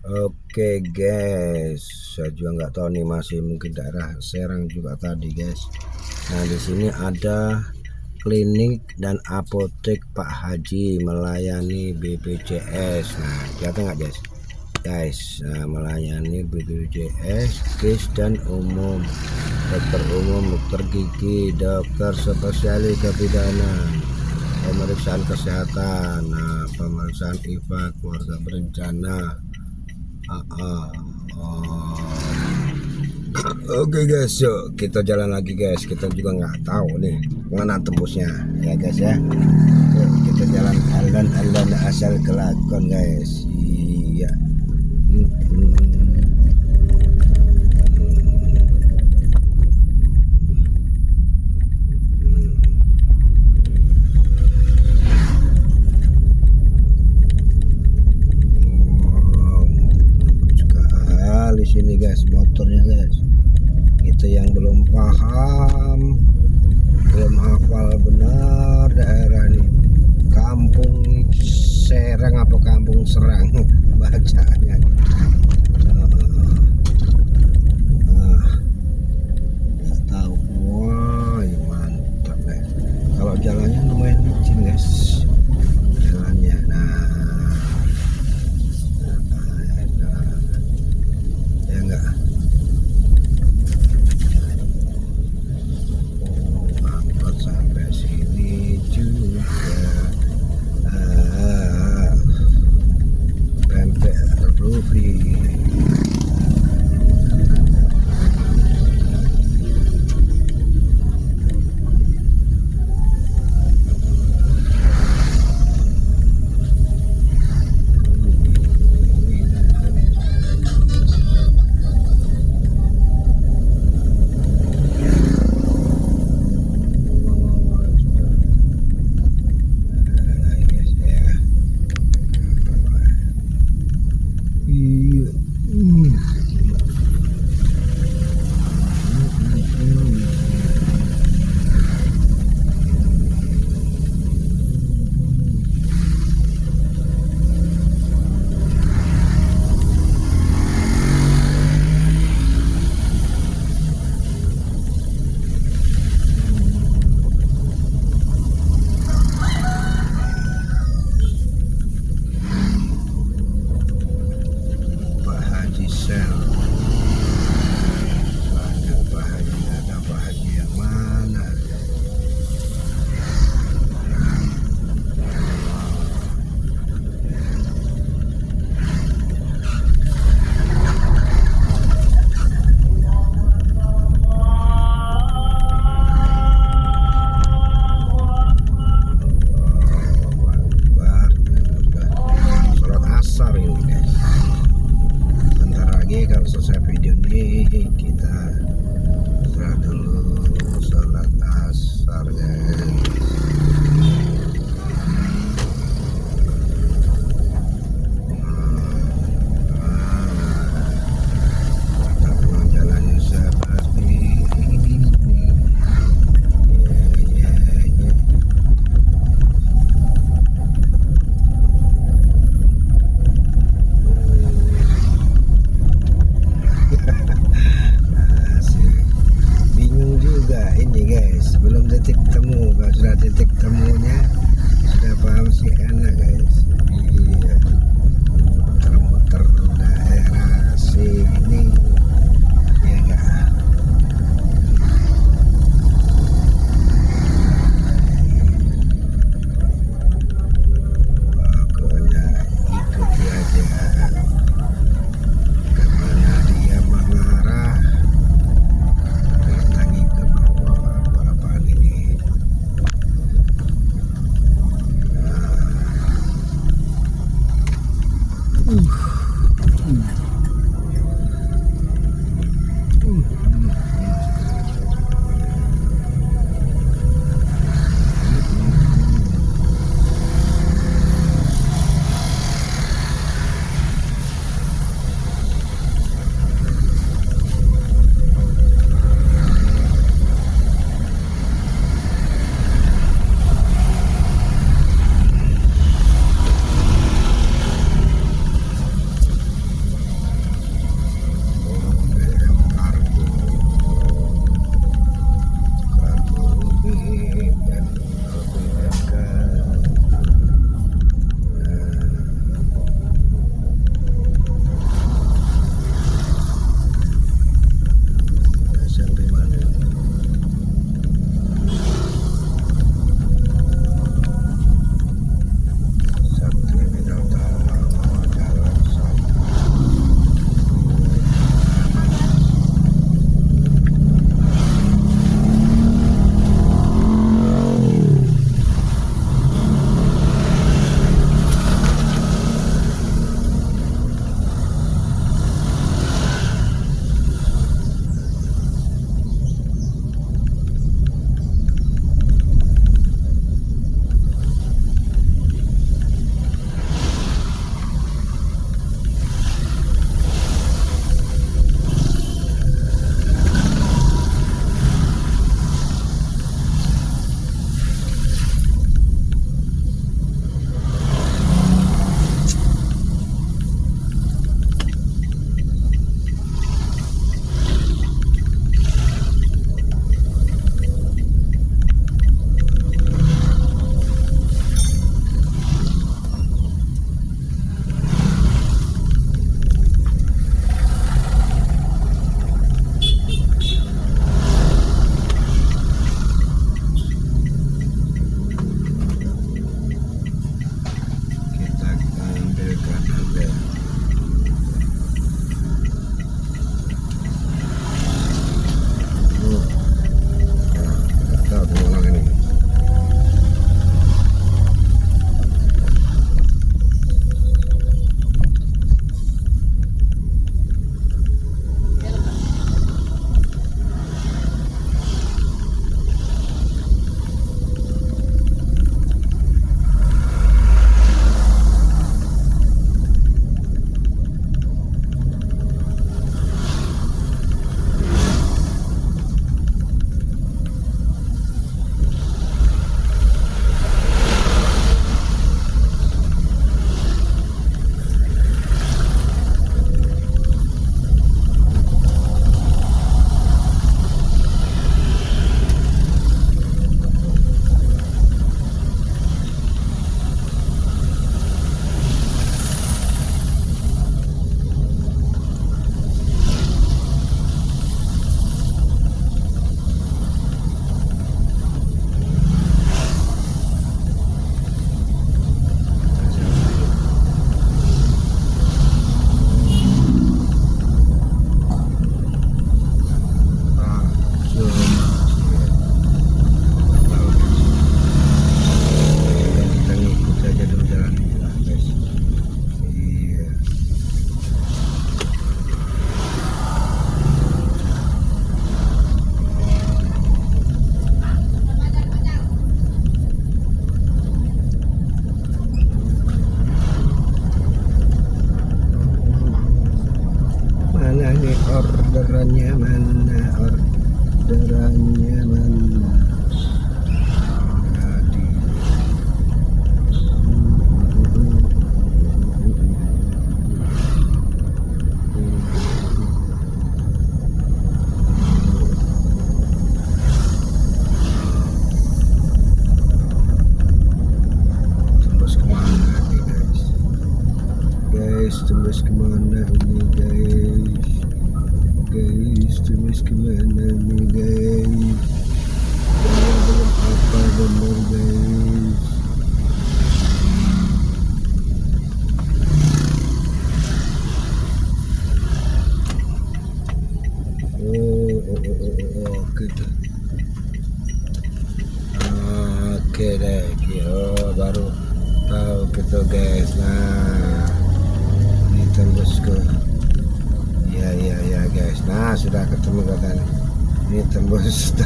Oke guys, saya juga nggak tahu nih, masih mungkin daerah Serang juga tadi guys. Nah di sini ada klinik dan apotek Pak Haji melayani BPJS. Nah kelihatan nggak guys? Nah, melayani BPJS, KIS dan umum, dokter umum, dokter gigi, dokter spesialis kebidanan, pemeriksaan kesehatan, nah, pemeriksaan IVA, keluarga berencana. Oke guys, yuk kita jalan lagi guys. Kita juga nggak tahu nih mana tembusnya ya guys ya. Yuk, kita jalan alon-alon asal kelakon guys. Iya. Sekali sini guys motornya guys. Itu yang belum paham, belum hafal benar daerah ini. Kampung Serang apa Kampung Serang bacanya. Nggak tahu. Wah, ya mantap guys. Kalau jalannya lumayan licin guys. Jalannya. Ya enggak. Angkot sampai sini juga. Pempek Rufi. Selesai video ini kita istirahat dulu, sholat asar guys. Kita pulang jalannya seperti ini. Ini guys, belum titik temu. Kalau sudah titik temunya sudah paham sih enak guys. Iya, muter-muter daerah sini ya enggak. Pokoknya ikuti aja kemana dia mengarah. orderannya mana, orderannya mana. Tembus kemana ini guys, tembus kemana nih guys, belum apa bener guys. Gitu. Oke deh, baru tahu gitu guys. Nah, tembus ke ya guys. Nah, sudah ketemu katanya. Ini tembus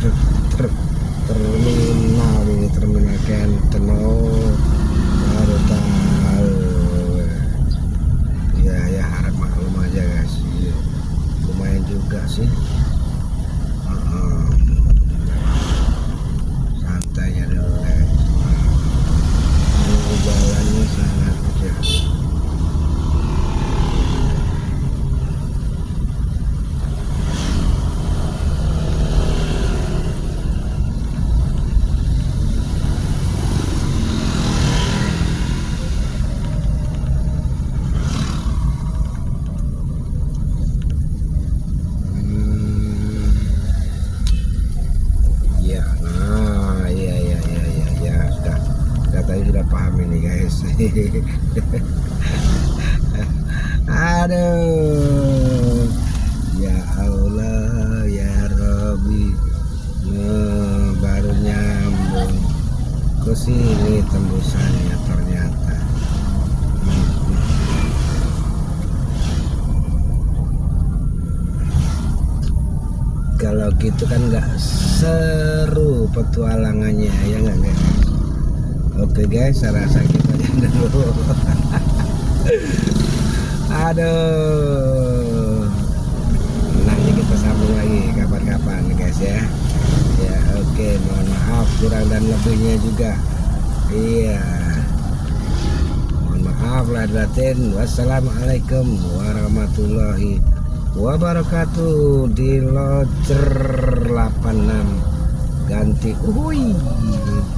terminal ini, terminal Kenten. Baru tahu ya, harap maklum aja guys. Lumayan juga sih. Santai aja dulu guys. Jalannya sangat kecil. Sudah paham ini guys. Aduh, ya Allah ya Robbi. Baru nyambung ke sini tembusannya ternyata. Kalau gitu kan nggak seru petualangannya, ya nggak guys? Oke guys, saya rasa kita dulu. Aduh, nanti kita sambung lagi kapan-kapan guys ya. Ya oke, mohon maaf kurang dan lebihnya juga. Iya, mohon maaf lahir batin. Wassalamualaikum warahmatullahi wabarakatuh. Di Lojer 86 ganti